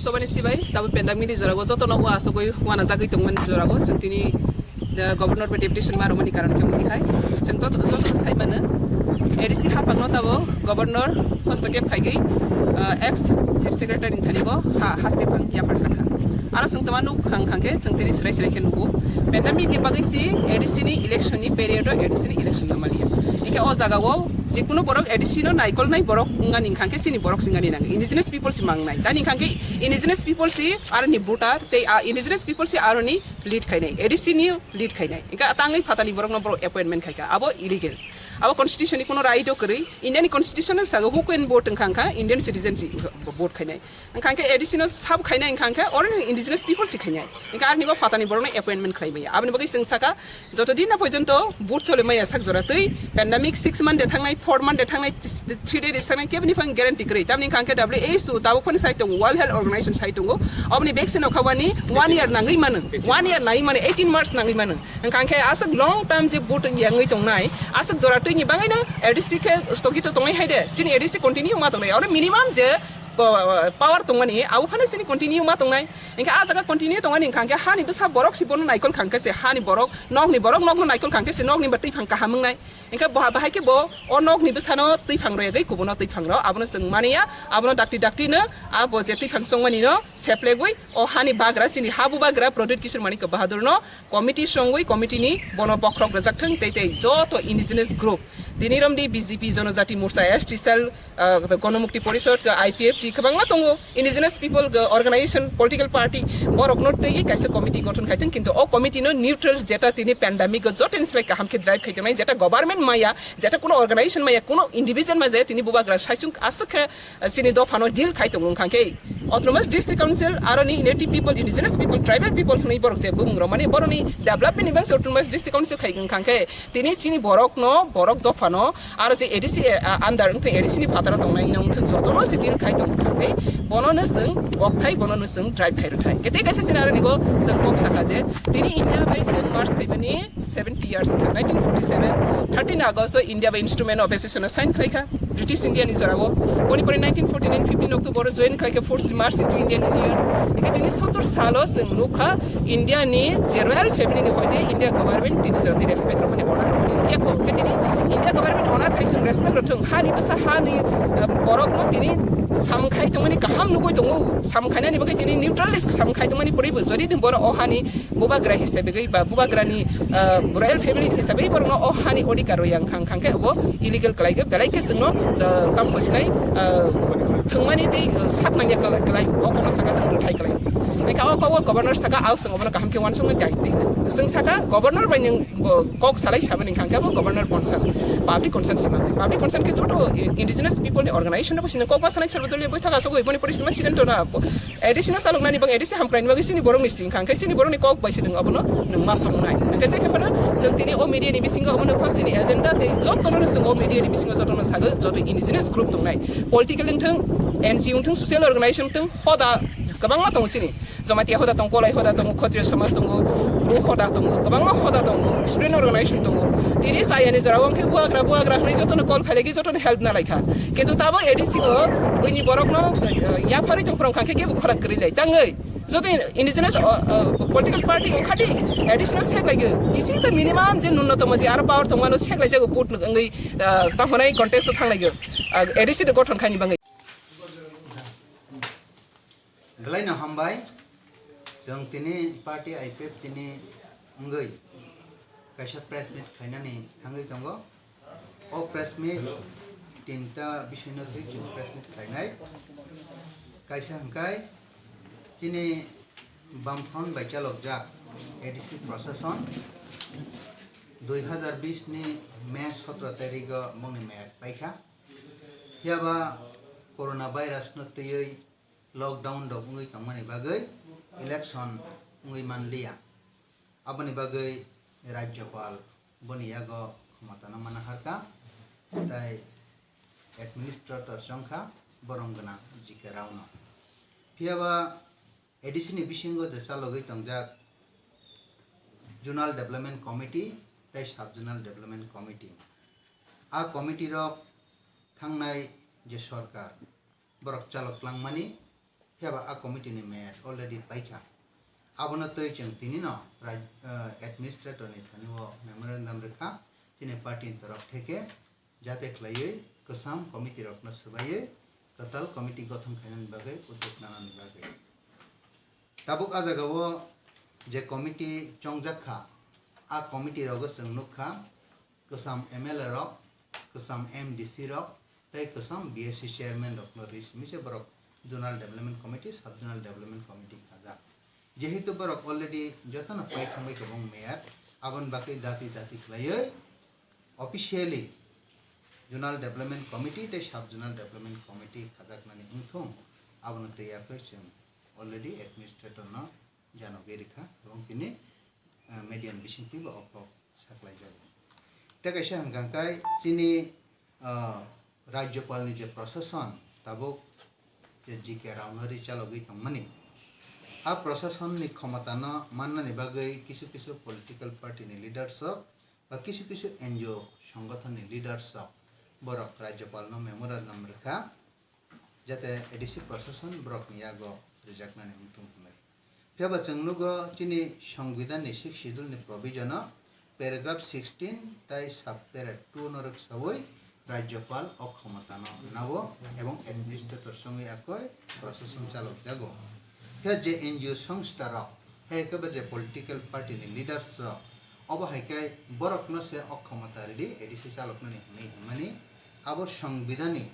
sobani sibai tabu pandemic ni jorago joto no wa asogoi wana jagoi tongman jorago sentini governor pe deputation maromani karon kemudi hai jeng to joto sai mana edisi hapang no tabo governor hostokep khaigi ex chief secretary thanigo haste phang ya farjaka ara sungtamanu khangke jengtini srai srai ke nugo pandemic ni bagai si edisi ni election ni period edisi ni election namali ike o jagago jikuno borok edisino naikol nai borok ngani khangke sini borok singani nang indigenous people si mangnai tani khangke indigenous people si arni voter te indigenous people si arni lead khainai edisini lead khainai ika tangai phatani borok no borok appointment khaika abo illegal abo constitution ni kono right o kri indian constitution saga hukuin vote khangka indian citizen si vote khainai khangke edisino sab khainai khangke or indigenous people si khainai ika arni bo phatani borok no appointment khlaibai abni bagai singsaka jotodina pojonto vote chole maya sak jora tei pandemic 6 month thangnai 4 month thangnai 3 days thangnai kebni phang guarantee kri tamni khangke WHO tabu phone site tong world health organization site tong abni vaccine khawani 1 year nangai manu 1 year nai manu 18 months nangai manu khangke asak long time je vote yangai tong nai asak jora ni bangai na edc ke stoki to tongai haide chini edc continue ma tongai or minimum je power tongani au phane sini continue ma tongai inka a jaga continue tongani khangke hani besa borok si bono naikol khangke se hani borok nok no naikol khangke se nok ni batai phang ka hamungnai inka bahai ke bo o nok ni besa no tei phang roi gai kubono tei phang ro abono sengmania abono dakti no abo je tei phang songmani no seplegoi o hani bagra sini habu bagra product kisur mani ka bahadur no committee songoi committee ni bono bokrok rajak thang tei joto indigenous group diniram di BJP जनजाति मोर्चा ST cell गणमुक्ति परिषद का IPFT kabangma tongo indigenous people organization political party borok no tei kaisa committee गठन खाइथें किन्तु ओ committee no neutral जेटा तिनी pandemic go joten spek ka hamke drive खाइथें नाइ जेटा government maya जेटा कोनो organization maya कोनो individual ma je तिनी बुबा ग्रा साइचुं आसख सिनि दो फानो deal खाइथों खांके autonomous district council aroni native people indigenous people tribal people khni borok je bumro mane boroni development ni bang autonomous district council खाइगं खांके तिनी चिनि borok no borok do fano aro je edc under ungte edc ni phatara tongnai nang thun jotono se deal खाइथों खांके bonono sung okthai bonono sung drive khairu thai kete kaisa sinaro ni go sung kok saka je tini india by sung march khaibani 70 years 1947 13 august india by instrument of accession sign khaika british india ni jarago poni pore 1949 15 october join khaika force march into indian union eke tini 70 salo sung nukha india ni royal family ni hoide india government tini jati respect romani honor romani yako ke tini india government honor khaitung respect rotung hani basa hani borok no tini samkhai tongani kaham nugoi tongo samkhaina ni bagai tini neutralist samkhai tongani poribo jodi din boro ohani bubagra hisabe gai ba bubagrani royal family hisabe boro no ohani odikaro yang khangke obo illegal kalaiga belaike singno tam bosinai thungmani dei saknanya kalai okono saka sang ruthai kalai eka o governor saka au sang obono kaham ke wansong dai dei sing saka governor by ning kok salai sabani khangke obo governor concern public concern ke joto indigenous people ni organization no bosin kok basanai betul ya boy sago iponi porisma sidan to na additional salong nani bang edisi hamkrain bagi sini borong ni sing khangkai sini borong ni kok bai sideng abono nang masong nai nang kaje ke pada jengtini o media ni bisinga abono fasini agenda te joto no sing o media ni bisinga joto no sago joto indigenous group tong nai political thang NGO thang social organization thang hoda kabang ma tong sini jamati hoda tong kolai hoda tong khotriya samas tong gru hoda tong kabang ma hoda tong student organization tong tini saya ni jarawang ke buagra ni joto no call khalegi joto no help na laika kintu tabo edisi o bini borok no ya phari tong prong khake ke bu khorak kri lai tangai joto indigenous political party okhati additional sek lagi isi se minimum je nunnatom je ar power tong mano sek lai jago put ngai tamonai contest thang lagi edisi de gothon khani bangai belai na hambai jong tini party IPF tini ngai kaisa press meet khainani thangai tongo o press meet tinta bishino thik press meet khainai kaisa hangkai tini bamphon baichalok jak ADC procession 2020 ni May 17 tarik mongni mek paikha yaba corona virus no tei lockdown dok ngai tangmani bagai election ngai manlia abani bagai rajyapal boniyago khamatana mana harka tai administrator songkha borongna jikerauna piaba edisini bisingo je chalogai tongjak zonal development committee tai sub zonal development committee a committee rok thangnai je sarkar borok chalok langmani Heba a committee ni met already paika. Abona toi cheng tini no administrator ni thani wo memorandum rekha tini party torok theke jate khlaiye kasam committee rokna subaye total committee gothon khainan bagai uddog nanani bagai. Tabuk ajagawo je committee chongjakha a committee rogo sengnukha kasam MLA rok kasam MDC rok tai kasam BSC chairman rok no mise borok zonal development committee sub zonal development committee khaja jehitu borok already jotona pai thangbai kobong mayor abon bakai dati khlaiye officially zonal development committee tai sub zonal development committee khajaknani ungthung abon tei apesem already administrator no jano gerikha ebong tini median bisingti ba opok saklai jago tekaisa hangkai tini রাজ্যপাল যে প্রশাসন তাবক যে GK রাউনারি চালগই তংমানি আ প্রশাসন নি ক্ষমতা ন মাননানি বাগৈ কিছু কিছু পলিটিক্যাল পার্টি নি লিডারশিপ বা কিছু কিছু এনজিও সংগঠন নি লিডারশিপ বরক রাজ্যপাল ন মেমোরান্ডাম রেখা যাতে এডিসি প্রশাসন বরক নিয়াগো রিজাকনানি মুতুম হমে তেবা চংনুগো চিনি সংবিধান নি 6 শিডিউল নি প্রভিজন প্যারাগ্রাফ 16 তাই সাব প্যারা 2 নরক সবই রাজ্যপাল অক্ষমতা নাও এবং অ্যাডমিনিস্ট্রেটর সঙ্গে একই প্রশাসন চালক যাগো হে যে এনজিও সংস্থা রক হে কবে যে পলিটিক্যাল পার্টি নি লিডার্স রক অবহাইকাই বরক নসে অক্ষমতা রেডি এডিসি চালক ননি মানে আবো সংবিধানে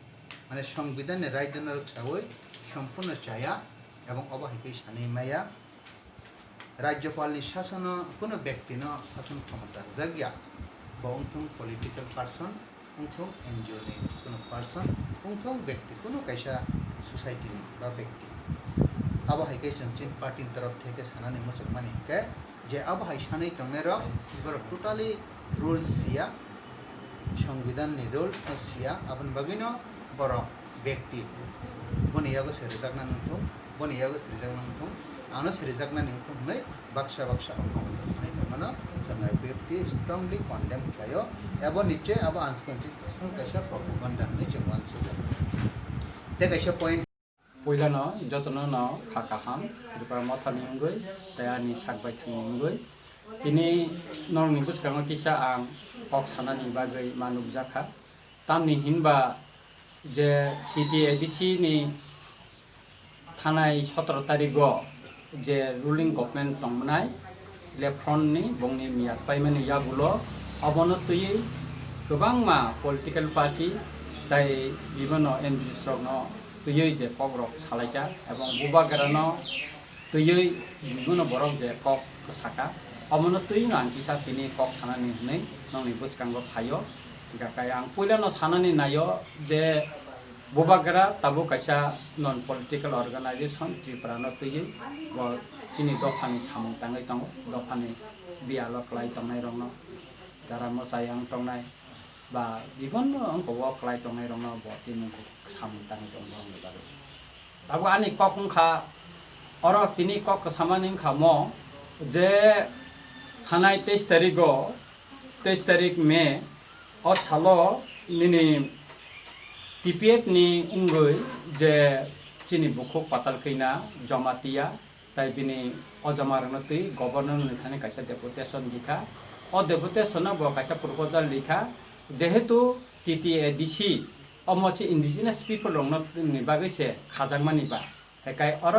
মানে সংবিধানে রাজ্যের ছাওই সম্পূর্ণ চায়া এবং অবহাইকাই সানি মায়া রাজ্যপাল নি শাসন কোনো ব্যক্তি ন শাসন ক্ষমতা জাগিয়া বা অন্থম পলিটিক্যাল পার্সন उंथों एनजीओ ने कोनो पर्सन उंथों व्यक्ति कोनो कैसा सोसाइटी बा व्यक्ति अब हाई के संचिन पार्टी तरफ थे सानानि मुसलमानी के जे अब हाई सानै तंगने र बर टोटली रूल्स सिया संविधान नि रूल्स सिया अपन बगिनो बर व्यक्ति बनियागो सेरेजागना नथौ बनियागो सेरेजागना नथौ आनो सेरेजागना नथौ नै बाक्सा अखमता सानै तंगनो संगाय व्यक्ति स्ट्रांगली कन्डेम खायो एबो नीचे अब अनकन्स्टिट्यूशनल कैसा प्रोपागेंडा नि जवान से ते कैसा पॉइंट पहिला न जतन न खाकाहाम रिपार मथानि उंगै तयानि सागबाय थानि उंगै तिनि नरनि बुसकांग किसा आं पक सानानि बागै मानुब जाखा तामनि हिनबा जे टीटीएडीसी नि थानाय 17 तारिखो जे रुलिंग गभर्नमेंट तंगनाय लेफ्रन नि बंगनि मियाद पाइमानि यागुलो अबनतयै गोबां मा पलिटिकल पार्टी ताई विभिन्न एनजिओस रकनो तयै जे कग्रक सालायका एवं बुबागरानो तयै विभिन्न बरक जे कक साका अबनतयै नांकिसा तिनि कक सानानि हनै नंनि बुसकांगो थायो गाकाय आं पहिलानो सानानि नायो जे बुबागरा ताबो कायसा नन पलिटिकल अर्गानाइजेशन त्रिपुरानो तयै व चिनि दफानि सामुं ताङै दङ दफानि बियालो क्लाय तंनाय रंनो যারা মশাইয়াং টংনাই বা বিভিন্ন অঙ্কও ক্লাই টংনাই রং বতি মুখ সামতানি দং বারে তাবো আনি ককংখা অর তিনি কক সামানিং খাম যে থানায় 23 তারিখ মে অ সালো নিনি টিপিএফ নি উঙ্গৈ যে চিনি বুকুক পাতাল কইনা জমাতিয়া তাই বিনি অজমারনতৈ গভর্নর নিখানে কাইসা ডেপুটেশন লিখা और डेपुटेशन कैसा प्रपोजल लिखा जेहेतु टीटीएडीसी अमोची इंडिजिनस पीपल रंगनी बागै से खाजांगमानिबा हेकाय और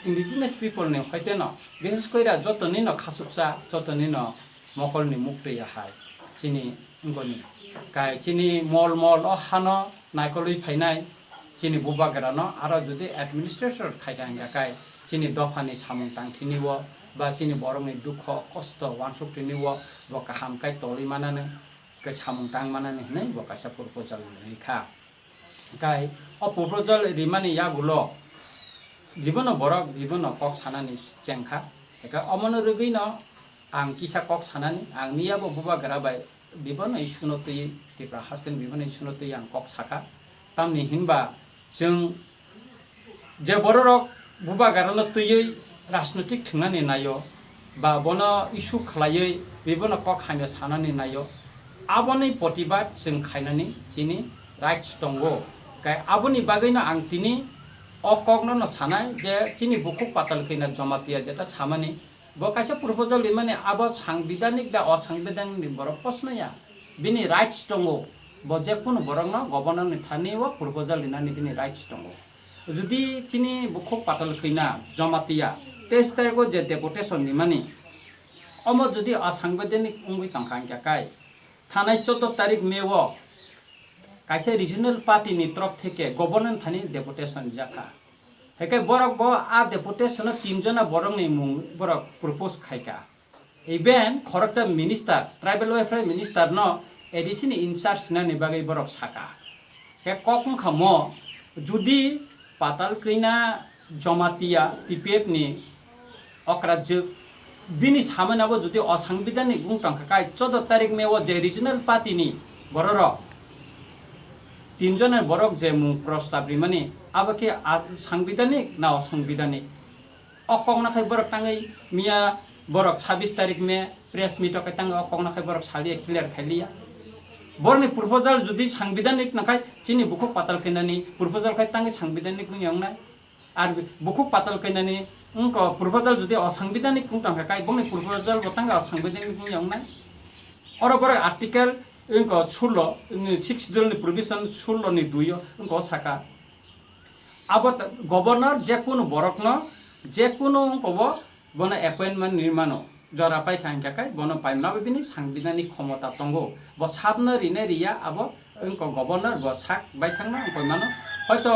इंडिजिनस पीपल ने हयते न विशेष कइरा जतनि न खासुकसा जतनि न मकलनि मुक्ति हाय चिनि गनि काय चिनि मल अ हानो नायकलि फाइनाय चिनि बुबागरा न आरो जुदि एडमिनिस्ट्रेटर खायगांगा काय चिनि दफानि सामुं तांथिनिवो बा चिनि बरंनि दुख कष्ट वानसुक्तिनि बका हामकाय तलि मानाने के सामुं तां मानाने नै बकासा प्रपोजल लिखा काय अ प्रपोजल रिमानि यागुलो विभिन्न बरक विभिन्न कक सानानि चेंखा एका अमन रुगै न आं किसा कक सानानि आं नियाबो बुबागराबाय विभिन्न इस्युनतै तिप्रा हास्टेन विभिन्न इस्युनतै आं कक साखा तामनि हिनबा जों जे बररक बुबागरानो तयै राजनैतिक थंनानै नायो बा बनो इस्यु खालायै विभिन्न कक हानो सानानै नायो आबनि प्रतिबाद जों खायनानै जिनि राइट्स दंगो गाय आबनि बागैनो आं तिनि অকগ্ন ন সানাই যে চিনি বুকুক পাতাল কইনা জমাতিয়া যেটা সামানি bo kaisa proposal limani abo সাংবিধানিক da অসাংবিধানিক বড় প্রশ্নয়া বিনি রাইটস দঙ্গো bo যে কোন বরং গভর্নর ni থানিও proposal লিনানি বিনি রাইটস দঙ্গো যদি চিনি বুকুক পাতাল কইনা জমাতিয়া 23 তারিখও যে ডেপুটেশন নিমানি অম যদি অসাংবিধানিক উঙ্গি তংখাং কাকাই থানাই 14 তারিখ মেও কাইসে রিজনাল পার্টি ni তরফ থেকে গভর্নর থানি ডেপুটেশন জাকা হেকে বরক ব আ ডেপুটেশন 3 জনা বরং ni মুং বরক প্রপোজ খাইকা ইভেন খরচা মিনিস্টার ট্রাইবেল ওয়েলফেয়ার মিনিস্টার ন এডিসিনি ইনচার্জ না ni বাগৈ বরক সাকা হে কখন খামো যদি পাতাল কইনা জমাতিয়া টিপিএফ ni অকরাজ্য বিনি সামনাবো যদি অসাংবিধানিক বুংটাংখাকাই 14 তারিখ মেও যে রিজনাল পার্টি ni বড়র 3 জনের বরক যে মুং প্রস্তাব রিমানি আবাকে সাংবিধানিক না অসাংবিধানিক অকংনাখাই বরক টাঙ্গই মিয়া বরক 26 তারিখ মে প্রেস মিটকে টাঙ্গ অকংনাখাই বরক সালিয়ে ক্লিয়ার খাইলিয়া বরনি প্রপোজাল যদি সাংবিধানিক নাখাই চিনি বুকুক পাতাল কইনানি প্রপোজাল খাই টাঙ্গই সাংবিধানিক নিয়ংনাই আর বুকুক পাতাল কইনানি প্রপোজাল যদি অসাংবিধানিক কুংটাংখাই বংনি প্রপোজাল বতাঙ্গা অসাংবিধানিক নিয়ংনাই অরবর আর্টিকেল 6 দলনি প্রভিশন 16 ni 2 সাকা আবত গভর্নর যে কোন বরকন যে কোন কব বন অ্যাপয়েন্টমেন্ট নির্মাণ জরা পাই খাঙ্কাকাই বন পাইমনা বিনি সাংবিধানিক ক্ষমতা তঙ্গো ব সাবনা রিনে রিয়া আব গভর্নর ব সাক বাই থাংনা কইমানো হয়তো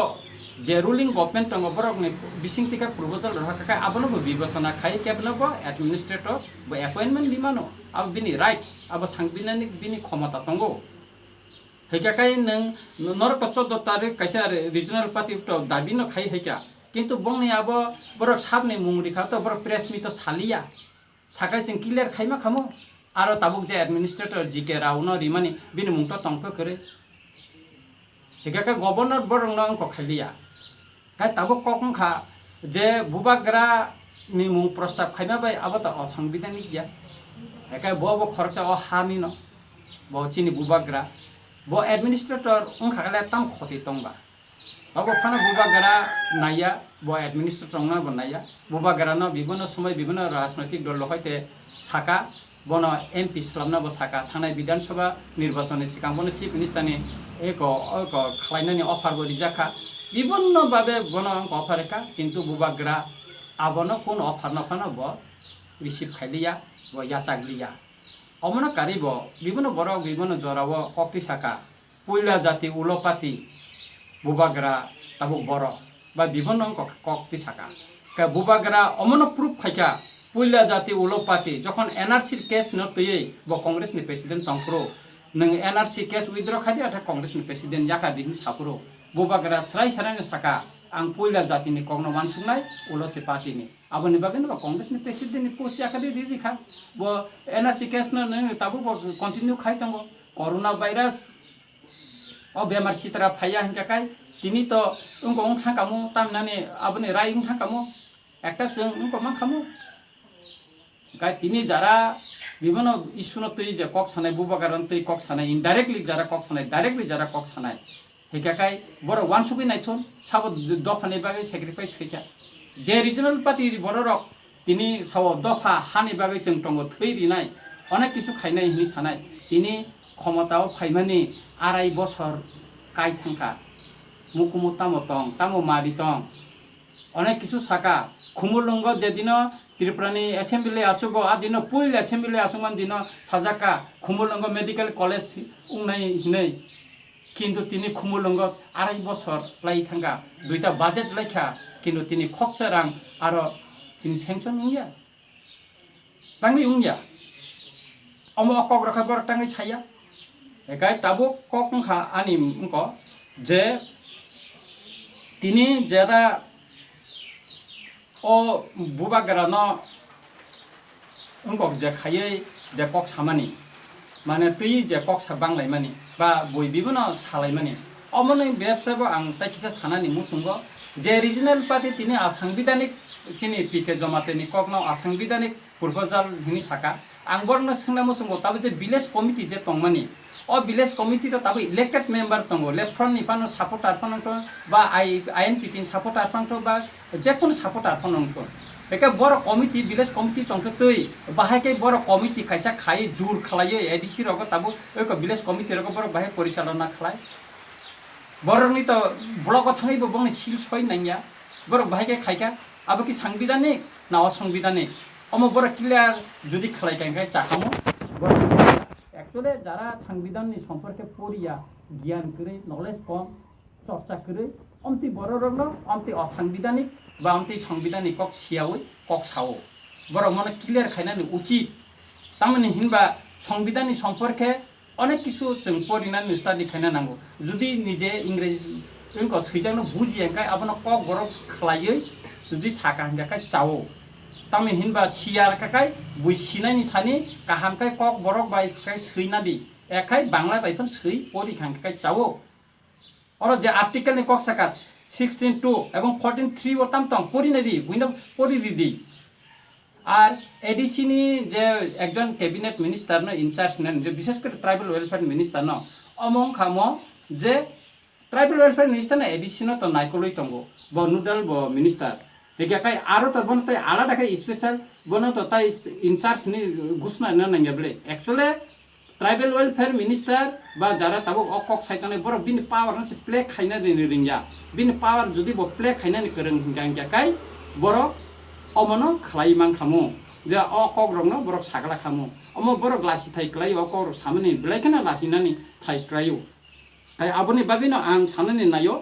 যে রুলিং গভর্নমেন্ট তঙ্গ বরক ni বিসিং টিকা প্রপোজাল রহাকাকাই আবনো বিবেচনা খাই কেবন ব অ্যাডমিনিস্ট্রেটর ব অ্যাপয়েন্টমেন্ট নিমানো আব বিনি রাইটস আব সাংবিধানিক বিনি ক্ষমতা তঙ্গো হেকাকাই নং নরক 14 তারিখ কাইসা রিজনাল পার্টি তো দাবি ন খাই হেকা কিন্তু বংনি আব বরক সাবনি মুংরি খা তো বরক প্রেস মি তো সালিয়া সাকাই जों ক্লিয়ার খাইমা খামো আর তাবুক যে অ্যাডমিনিস্ট্রেটর জিকে রাউন রিমানি বিনি মুংট তংক করে হেকাকা গভর্নর বরং ন অঙ্ক খাইলিয়া কাই তাবুক কখন খা যে বুবাগ্রা নি মুং প্রস্তাব খাইমা বাই আব তো অসাংবিধানিক গিয়া হেকাই ব খরচা ও হানি ন ব চিনি বুবাগ্রা bo administrator ungkhakala tam khoti tongba abo phana bubagara naya bo administrator ongna bo naya bubagara no bibhono somoy bibhono rajnৈতিক dol hoite saka bono mp slamna bo saka thanai bidhan sabha nirbachoni sikang bono chief minister ni eko khlainani offer bo rijaka bibhono babe bono offer ka kintu bubagara abono kon offer na phana bo receive khailia bo yasaglia অমন Karib বিভিন্ন বড় বিভিন্ন জরাব কক্তি শাখা পয়লা জাতি উলপাতি বুবাগ্রা তাবুক বড় বা বিভিন্ন কক্তি শাখা বুবাগ্রা অমন প্রুফ খাইকা পয়লা জাতি উলপাতি যখন এনআরসির কেস নতয়ে ব কংগ্রেসনি প্রেসিডেন্ট তংপ্রো নং এনআরসি কেস উইথড্র খাদি আটা কংগ্রেসনি প্রেসিডেন্ট জাকা দিন সাপুরো বুবাগ্রা স্রাই সারানি শাখা आं पयला जातिनि कग्न मानसुंनाय उलसे पार्टीनि आबनि बागैनो कांग्रेसनि प्रेसिडेंटनि पोस्ट याकादि दिखा बो एनआरसी केस न ताबु कन्टिन्यू खाइ तंगो कोरोना भाइरास ओ बेमार सितरा फाया हिंकाकाय तिनि तो उनको उंखा कामु तामनाने आबनि राय उंखा कामु একটা जों उनको मा खामु गाय तिनि जारा বিভিন্ন इस्यु न तै जे कक सानाय बुबागारन तै कक सानाय इनडाइरेक्टली जारा कक सानाय डाइरेक्टली जारा कक सानाय हेकाकाय बर वान सुबि नायथन साब दफानि बागै सेक्रिफाइस खैका जे रिजनाल पार्टी बर रक तिनि साव दफा हानि बागै जों दङ थै रिनाय अनेक किसु खायनाय हिनि सानाय तिनि क्षमताव फाइमानि आराय बছর काय थांखा मुकुमु तामो मारितं अनेक किसु साका खुमुलंग जेदिन त्रिपुरानि एसेम्बली आसुगो आदिन पुइल एसेम्बली आसुमान दिन साजाका खुमुलंग मेडिकल कलेज उंनाय हिनै কিন্তু তিনি খুমুলঙ্গ আড়াই বছর লাই থাঙ্গা দুইটা বাজেট লাইখা কিন্তু তিনি খকসা রাং আর তিনি স্যাংশন উইয়া টাঙ্গি উইয়া অম অকক রাখা বর টাঙ্গি ছাইয়া একাই তাবো ককংখা আনি উঙ্ক যে তিনি যারা ও বুবাগারা ন উঙ্ক যে খাইয়ে যে কক সামানি মানে তুই যে কক বাংলাই মানি বা বই বিভিন্ন সালাই মানি অমনি ব্যবসাবো আং তাইকিসা সানানি মুসুঙ্গ যে রিজনাল পার্টি তিনি আসাংবিধানিক তিনি পিকে জমাতেনি ককনো আসাংবিধানিক প্রপোজাল হিনি সাকা आं बरनो सोंना मोसंगो ताबो जे village committee J तंमानि o village committee to tabu elected member tongo left front ni pano supporter pano to ba INP tin supporter pano to ba je kono supporter pano to eka boro committee village committee tongto tui bahai ke boro committee kaisa khai jur khlaiye ADC rogo tabu eko village committee rogo boro bahai porichalona khlai boro ni to block thangai bo bong sil soi nanya boro bahai ke khaika abo ki সাংবিধানিক না অসাংবিধানিক অমো বড় clear যদি খেলাই কাই চাকামো বড় actually যারা সাংবিধাননি সম্পর্কে পড়িয়া জ্ঞান করে নলেজ কম চর্চা করে অমতি বড় রং অমতি অসাংবিধানিক বা অমতি সাংবিধানিক কক সিয়াওই কক সাও বড় মনে ক্লিয়ার খাইনানি উচিত তারমানে হিনবা সংবিধাননি সম্পর্কে অনেক কিছু जों পড়িনানি স্টাডি খাইনা নাंगौ যদি নিজে ইংরেজি ইনকো সৈজানো বুঝিয়াকাই আবনো কক বড় খালাयै जुदि साका हंगाकाय चावो तामे हिनबा सियार काकाय बुइ सिनायनि थानि काहामकाय कक बरक बाय काय सैनादि एकाय बांला बायफोन सै परि खांकाय चावो और जे आर्टिकल नि कक साका 16.2 এবং 14.3 ও তামতং পরিনাদি বুইনা পরিদিদি আর এডিসি নি যে একজন ক্যাবিনেট মিনিস্টার ন ইনচার্জ নেন যে বিশেষ করে ট্রাইবাল ওয়েলফেয়ার মিনিস্টার ন অমং খামো যে ট্রাইবাল ওয়েলফেয়ার মিনিস্টার না এডিসি ন তো নাইকলই তঙ্গো ব নুডাল ব মিনিস্টার একাই আরো তো বন তাই আলাদা কাই স্পেশাল বন তো তাই ইনচার্জ নি ঘোষণা না নাঙ্গাবলে অ্যাকচুয়ালি ট্রাইবাল ওয়েলফেয়ার মিনিস্টার বা যারা তাবো অকক সাইতানে বড় বিন পাওয়ার না প্লে খাইনা দিনি রিংয়া বিন পাওয়ার যদি ব প্লে খাইনা নি করং গাঙ্গা কাই বড় অমনো খালাই মান খামু যে অকক রংনো বড় সাগলা খামু অম বড় গ্লাসি থাই ক্লাই অকক সামনে ব্লাইখানা লাসিনানি থাই ক্রাইও তাই আপনি বাগিনো আং সানানি নাইও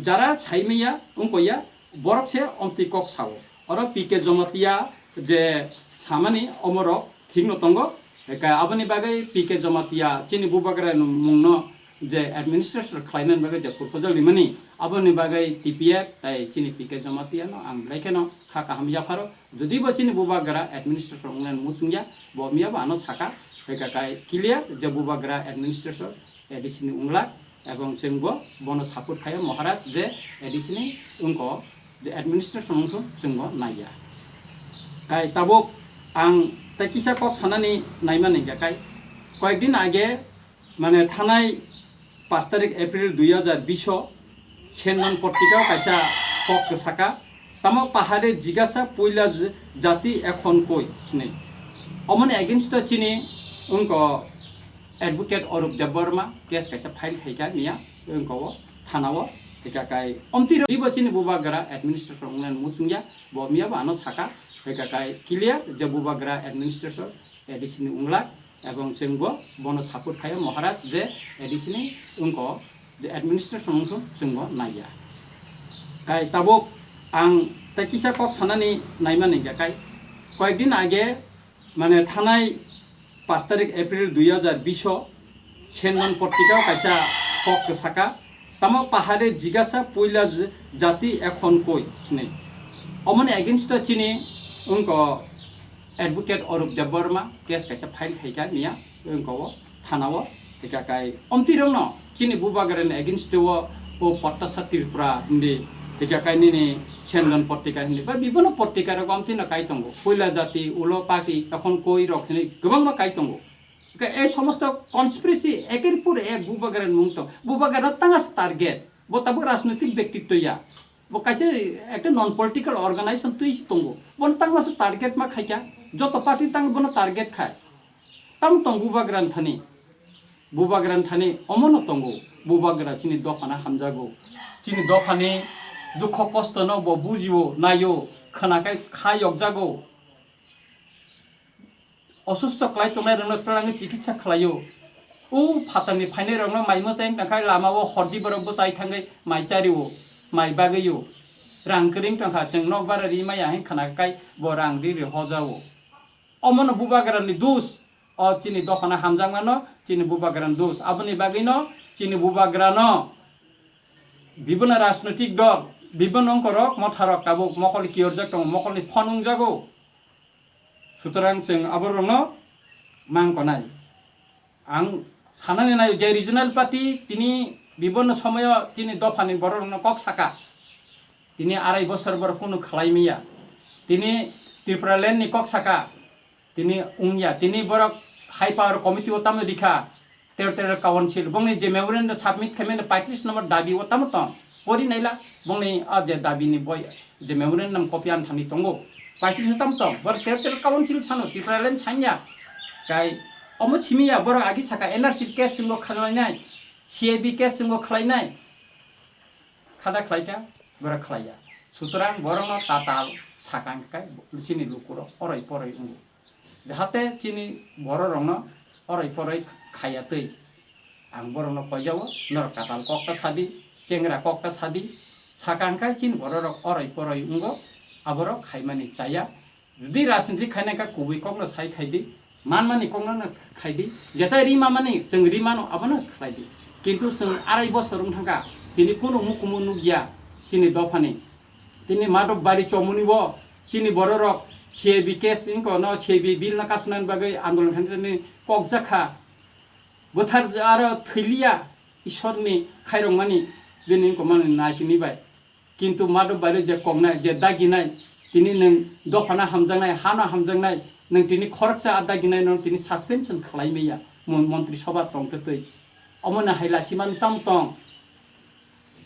যারা ছাইমিয়া উঙ্কইয়া বরকসে অন্তি কক সাও আর পিকে জমাতিয়া যে সামানি অমর ঠিক নতঙ্গ আপনি বাগে পিকে জমাতিয়া চিনি বুবাগরা মুংন যে অ্যাডমিনিস্ট্রেটর খাইনান বাগে যে প্রপোজাল লিমানি আপনি বাগে টিপিএফ তাই চিনি পিকে জমাতিয়া ন আং লাইকেন খাকা হামিয়া ফারো যদি বা চিনি বুবাগরা অ্যাডমিনিস্ট্রেটর মুংনান মুসুংয়া বমিয়া বা আনো সাকা একাকাই ক্লিয়ার যে বুবাগরা অ্যাডমিনিস্ট্রেটর এডিসিনি উংলা এবং जोंबो बनो सापर्ट खायो महाराज जे एडिसनि उनको जे एडमिनिस्ट्रेशन उनको जोंबो नाया काई ताबो आं ताकिसा कक सानानि नायमानि गाकाय कয়েকদিন आगे माने थानाय 5 तारिख एप्रिल 2020 सेनन पत्रिकायाव कायसा कक साका तामा पाहाड़े जिगासा पयला जाति এখন কই नै अमन एगेंस्ट चिनि उनको एडवोकेट अरूप देवबर्मा केस कैसा फाइल खाइका निया उनको थानाव एकाकाय अमति बिबचिनि बुबागरा एडमिनिस्ट्रेटर उंगन मुसुंगिया बमिया बानो साका एकाकाय क्लियर जे बुबागरा एडमिनिस्ट्रेटर एडिसनि उंगला এবং जोंबो बनो सापर्ट खायो महाराज जे एडिसनि उनको जे एडमिनिस्ट्रेशन उंखौ जोंबो नाया काय ताबो आं ताकिसा कक सानानि नायमानि गाकाय कয়েকদিন आगे माने थानाय 5 तारिख एप्रिल 2020 सेनन पत्रिकायाव कायसा कक साका तामा पाहाड़े जिगासा पयला जाति এখন কই नै अमन एगेंस्ट चिनि उनको एडवोकेट अरूप देवबर्मा केस कैसा फाइल खाइका निया उनको थानाव एकाकाय अमति रंग चिनि बुबागरन एगेंस्ट ओ पट्टासा त्रिपुरा हिंदी एकाकाय नि सेनन पत्रिका हिंदी बा विभिन्न पत्रिका रो अमति न काई तंगो पयला जाति उलो पार्टी এখন কই रखने गोबां मा काई तंगो এই সমস্ত কনস্পিরেসি একের পর এক বুবাগারের মুক্ত বুবাগারের তাঙ্গাস টার্গেট বতাবো রাজনৈতিক ব্যক্তিত্ব ইয়া বো কাছে একটা নন পলিটিক্যাল অর্গানাইজেশন তুই তঙ্গো বন তাঙ্গাস টার্গেট মা খাইকা যত পার্টি তাঙ্গ বন টার্গেট খায় তাম তং বুবাগারান থানি অমন তঙ্গো বুবাগারা চিনি দফানা হামজাগো চিনি দফানি দুঃখ কষ্ট ন বো বুজিও নাইও খানাকাই খায়ক জাগো असुस्थ क्लाइ तंनाय रंग प्रलांगि चिकित्सा खालायो उ फातानि फाइनाय रंग माइमो जाइन तंखाय लामावो हरदि बरबो जाय थांगै माइचारिवो माइ बागैयो रांकरिं तंखा जों नगबारारि माया हें खानाकाय ब रांदि रि हजावो अमन बुबागारानि दुस अ चिनि दखाना हामजांगानो चिनि बुबागारान दुस आबुनि बागैनो चिनि बुबागारानो विभिन्न राजनैतिक दल विभिन्न अंकरक मथारक ताबो मकल कियरजाक दं मकलनि फनुं जागो সুতরাং जों আবরণ মাংকনাই आं सानानै नायो जे रिजनाल पार्टी তিনি বিভিন্ন সময় তিনি দফানি বড় কক সাকা তিনি 2.5 বছর বড় কোনো খালাইমিয়া তিনি ত্রিপুরাল্যান্ডনি কক সাকা তিনি উংয়া তিনি বড় হাই পাওয়ার কমিটি ওতামে দিখা टेरिटोरियल काउन्सिल बंगनि जे मेमोरेन्डाम साबमिट खालामनाय 35 नम्बर दाबि व तामत परि नायला बंगनि जे दाबिनि बय जे मेमोरेन्डाम कपि आन थानि तंगो 35 तामत बर टेरिटोरियल काउन्सिल सानो त्रिपुरालेण्ड सान्या गाय अमो छिमिया बर आगि साका एनआरसी केस जोंबो खालायनाय सीआईबी केस जोंबो खालायनाय खादा खालायता बर खालाया सुतरां बरनो ताताल साकांखाय चिनि लुकुरो अराय पराय उंगो जाहाते चिनि बर रंनो अराय पराय खायातै आं बरनो पयजावो नर ताताल कक्ता सादि चेंग्रा कक्ता सादि साकांखाय चिनि बर रक अराय पराय उंगो आबरो खायमानि चाया जुदि राजनीति खायनायका कुबै कक्नो साइ खायदि मानमानि कक्नो खायदि जेता रिमामानि जों रिमानो आबनो खायदि किन्तु जों आराय बोसोर थांगा दिनै कुनु मुकुमु नुगिया चिनि दफानि दिनै माधव बारि चमुनिबो चिनि बर रक सीआईबी केस इनको न सीआईबी बिल ना कासुनान बागै आन्दोलन खान्थिनि ककजाखा बोथार आरो थैलिया ईश्वरनि खायरंमानि बिनि इनको माने नायकिनिबाय किन्तु माधव बारि जे कगनाय जे दागिनाय दिनै नों दफाना हामजांनाय हाना हामजांनाय नों दिनै खरकसा आदागिनाय नों दिनै सासपेनसन खालायमैया मन्त्रि सभा तंतै अमना हायलाचिमान तमतं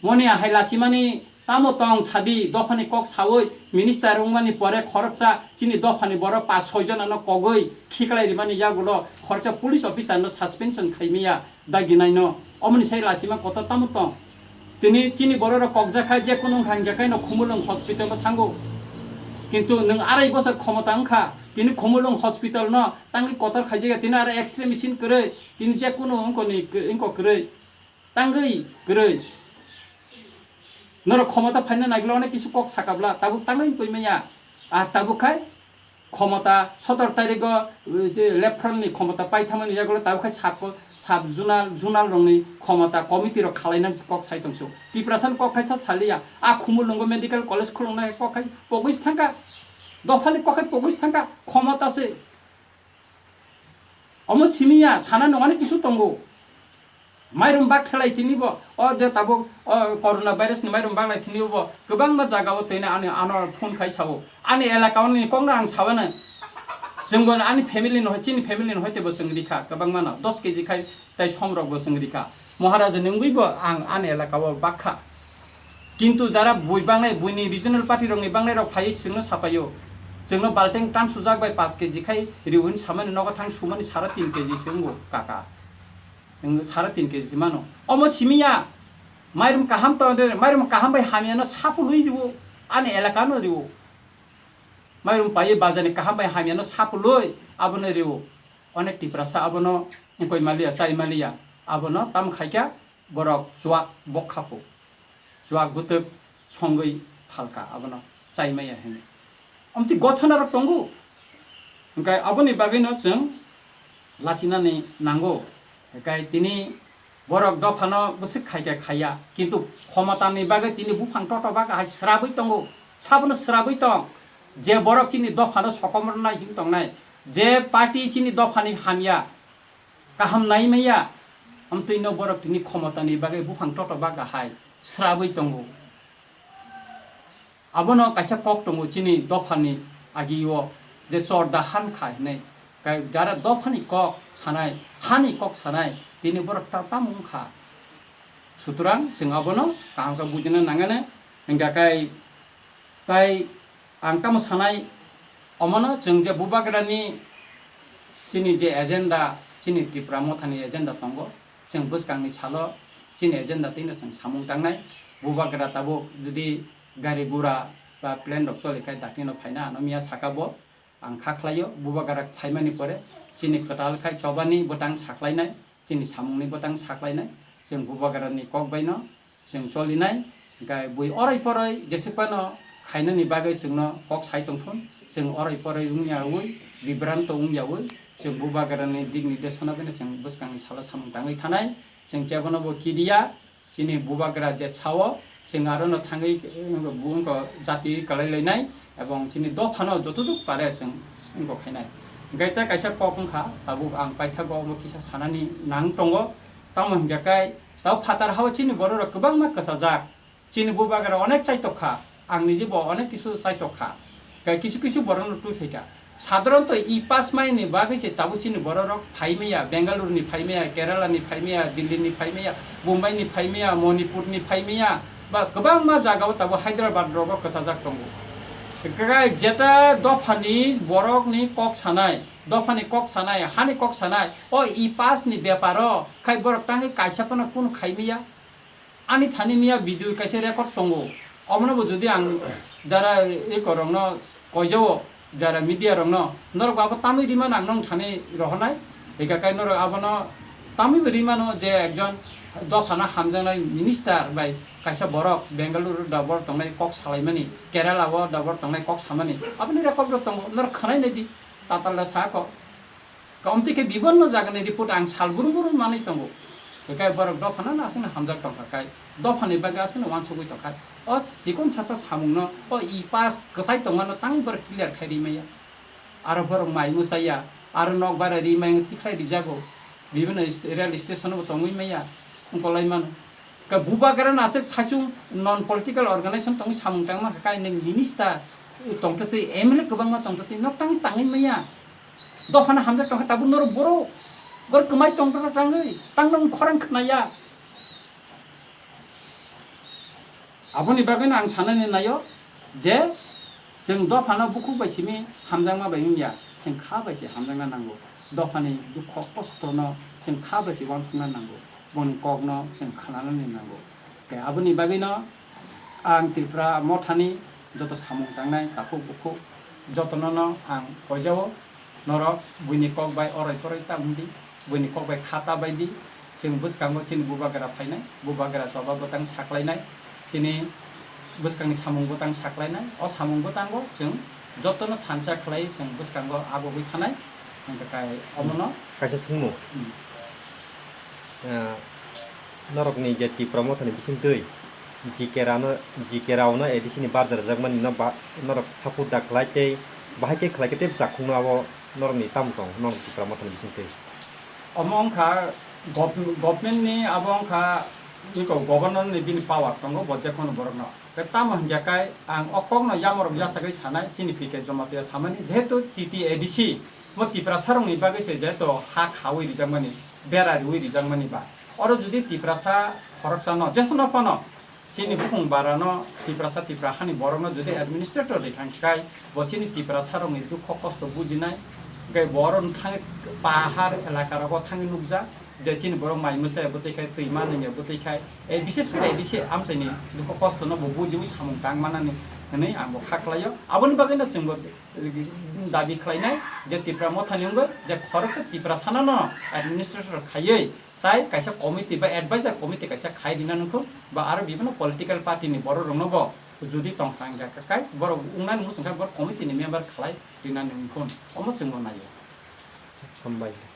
मने हायलाचिमानि तामतं सादि दफानि कक सावै मिनिस्टार उंमानि परे खरकसा चिनि दफानि बर 5-6 जनानो कगै खिकलाय रिमानि यागुलो खरकसा पुलिस अफिसार नो सस्पेंशन खाइमिया दागिनाय न अमनि साइ लासिमा कत तामतं तिनि चिनि बर र ककजाखा जे कुनु हांजाखाय न खुमुलुं हस्पिटाल थांगो किन्तु नों आराय बोसोर क्षमता अंखा तिनि खुमुलुं हस्पिटाल न तांगि कतर खाइजेगा तिनि आरो एक्सरे मेसिन करे तिनि जे कुनु इंको करे तांगै करे नर क्षमता फाइना नागिलो अनेक किसु कक साकाब्ला ताबु तांगै पयमाया आ ताबु खाय क्षमता 17 तारिख लेफ्टफ्रन्टनि क्षमता पाइथामनि यागलो ताबु खाय साब जुनाल रंनि क्षमता कमिटि र खालायनान कक साइतंसो तिप्रासान कक खायसा सालिया आ खुमुलुंगो मेडिकल कलेज खुलुंनाय कक खाय पगैस थांका दफानि कक खाय पगैस थांका क्षमता से अमो सिमिया साना नङानि किसु तंगो माइरम बाग खेलायथिनिबो जे ताबो कोरोना भाइरस नि माइरम बाग लायथिनिबो गोबां मा जागाव तैना आनो फोन खाय सावो आनि एलाकावनि कंग्रा आं सावानो जोंबो आनि फेमिलि न चिनि फेमिलि न हयते बसंगरिखा गोबां मानो 10 केजि खाय ताइ समरक बसंगरिखा महाराज नंगैबो आं आनि एलाकाव बाखा किन्तु जारा बुइबांनाय बुइनि रिजनल पार्टी रंनि बांनाय र फाय सिंनो सापायो जोंनो बाल्टिं टां सुजाक बाय 5 केजि खाय रिउन सामानि नगा थां सुमानि 3.5 केजि सिंगो काका जों 3.5 केजि मानो अमो सिमिया माइरम काहाम बाय हामियानो सापुलुइ दिवो आनि एलाकानो रिवो माइरम पाये बाजानि काहाम बाय हामियानो सापुलुइ आबनो रिवो अनेक टिप्रासा आबनो इंकोय मालिया चाइ मालिया आबनो ताम खायका बरक जुवाक बखापो जुवाक गुतक संगै फालका आबनो चाइ माया हेने अमति गथना र टंगु ओंखाय आबनि बागैनो जों लाचिनानि नांगौ गाय तिनी बरक दफानो बसे खायका खाया किन्तु क्षमतानि बागै तिनी बुफां टट बाग स्राबै तंगो साबनो स्राबै तंग जे बरक चिनि दफानो सकमरना हिम तंनाय जे पार्टी चिनि दफानि हामिया काहाम नाइमैया अमतैनो बरक तिनी क्षमतानि बागै बुफां टट बाग हाय स्राबै तंगो आबनो कायसा कक तंगो चिनि दफानि आगियो जे सरदा हान खायनै गाय जारा दफानि कक सानाय हानि कक सानाय तिनि बरक टाटा मुखा सुतरां जों आबनो कामका बुजिनो नांगाने गाय ताइ आंकाम सानाय अमनो जों जे बुबागरानि चिनि जे एजेंडा चिनि त्रिपुरा मथानि एजेंडा तंगो जों बसकांनि सालो चिनि एजेंडा तैनो जों सामुं टांनाय बुबागरा ताबो जुदि गारि गुरा बा प्लेन रक चलिखाय दाकिनो फायना नमिया साकाबो आं खाख्लायो बुबागरा फाइमानि परे चिनि कटालखाय चबानि बटां साख्लायनाय चिनि सामुंनि बटां साख्लायनाय जों बुबागरानि कक बायनो जों चलिनाय गाय बुइ अराय पराय जेसेबानो खायनानि बागै जोंनो कक साइतंथुन जों अराय पराय उंयावै बिब्रान्त उंयावै जों बुबागरानि दिग निर्देशना बेनो जों बसकांनि साला सामुं टाङै थानाय जों केबनबो किदिया चिनि बुबागरा जे सावो जों आरो न थाङै बुंको जाति कलायलायनाय एवं चिनि दफानो जतुदुक पारे जों सिंगो खायनाय गायता कायसा ककंखा ताबु आं पाइथागो किसा सानानि नां टंगो ताम हंगाकाय ताव फातार हाव चिनि बर र गोबां मा कसाजाक चिनि बुबागरा अनेक चाइतखा आं निजेबो अनेक किसु चाइतखा गाय किसु बरन टु फैका সাধারণত ই-পাস মাইনি বাগैसे তাবুচিনি বড়রক ফাইমেয়া বেঙ্গালুরুনি ফাইমেয়া কেরালাनि फाइमेया दिल्लीनि फाइमेया मुम्बाइनि फाइमेया मणिपुरनि फाइमेया बा गोबां मा जागाव ताबो हायद्राबाद रगो कसाजाक दङ गाय जेता दफानि बरकनि कक सानाय दफानि कक सानाय हानि कक सानाय ओ इ-पासनि बेपार खाय बरक तांगे कायसापना कुन खाइमेया आनि थानि मिया भिडिअ कायसे रेकर्ड दङ अमनबो जुदि आं जारा ए करंनो कयजो যারা মিডিয়া রং নরক আবার তামি রিমান আং থানে রহনাই একাকাই নরক আবনো তামি রিমানো যে একজন দফানা হামজানাই minister by কাইসা Borok Bengaluru দাবর তংনাই cock সালাইমানি কেরালাও দাবর তংনাই cock সামানি আপনি রেকর্ড দং নরক খানাই নেদি তাতালা সাক কমতিকে বিভিন্ন জায়গায় রিপোর্ট আং সালবুরু বুরু মানি দङ একাই বরক দফানা না আসেন হামজাক টংকাই দফানি বাগে আসেন one সগুই তখাই 어 지금 차차 사먹노 이-पास 그사이 동안은 땅 버럭 클리어 카리마야 아르 버럭 마이 무사야 아르 nok 바라 리마이 티카이 리자고 비빈 레알 스테이션으로 동의마야 콜라이만 그 부바가라 나세 차중 non political organization 동이 사몽장마 가까이 는 미니스터 동터티 에밀레 그방마 동터티 넉땅 땅이마야 너 하나 함자 동 타부 너로 보러 버 그마이 동터라 땅의 땅능 코랑 크나야 아버님 바게는 안 사는 나요 제 जों दफाना बुखु बायसिमी हामजांमा बायमिया जों खा बायसि हामजांना नांगौ दफानि दुख खस्थनो जों खा बायसि वानसुंना नांगौ बन कगनो जों खानानै नांगौ के आबोनि बागैनो आं त्रिपुरा मथानि जत सामुं थांनाय ताखौ बुखु जतननो आं कयजाव नरक बुनि कग बाय अराय फराय तामुदि बुनि कग बाय खाता बायदि जों बुसकांगो चिन बुबागरा फायनाय बुबागरा सबा बतां साख्लायनाय चिनि बुसकांनि सामुं बतां साख्लायनाय अ सामुं बतांगो जों जतन थानसा खलाय जों बुसकांगो आबोबै थानाय ओंखाय अमनो कायसा सोंमु नरकनि जे त्रिपुरा मथानि बिसिम दै जिकेरावनो एदिसिनि बाजार जागमान नरक सापु दाख्लायते बाहायते खलायते जाखुंनो आबो नरकनि ताम दं नरक त्रिपुरा मथानि बिसिम दै अमंखा गभर्नमेन्टनि आबंखा निको गभर्नरनि बिनि पावार दंगो बजेखौनो बरगनो ताम हंजाकाय आं अकगनो यामरक यासागै सानाय सिनिफिकेट जमाते सामानि जेहेतु टीटीएडीसी म त्रिपुरा सारंनि बागैसे जेहेतु हा खावै रिजांमानि बेरा रुइ रिजांमानि बा अरो जुदि त्रिपुरा सा खरकसानो जेसनो पनो चिनि बुकुं बारानो त्रिपुरा सा त्रिपुरा हानि बरगनो जुदि एडमिनिस्ट्रेटर दैखांखाय बचिनि त्रिपुरा सारंनि दुख कष्ट बुजिनाय गाय बरन थाङै पाहार एलाकाराव थाङै नुजा जे चिनि बरं माइ मोसाया बतैखाय तैमा नैया बतैखाय ए विशेष करे एदिसे आमसाइनि दुख कष्ट न बुजिउ सामुं तां मानानि नै आंबो खाख्लायो आबोनि बागैनो जोंबो दाबि खालायनाय जे त्रिपुरा मथानिंबो जे खरकसा त्रिपुरा सानानो एडमिनिस्ट्रेटर खायै ताइ कायसा कमिटि बा एडभाइजर कमिटि कायसा खाय दिनानखौ बा आरो बिभिन्न पलिटिकल पार्टीनि बर रंनबो जुदि तंखां गाकाय बर उंनान मुसुंखा बर कमिटिनि मेम्बार खालाय दिनानखौ अमो जोंबो नायो हामबाय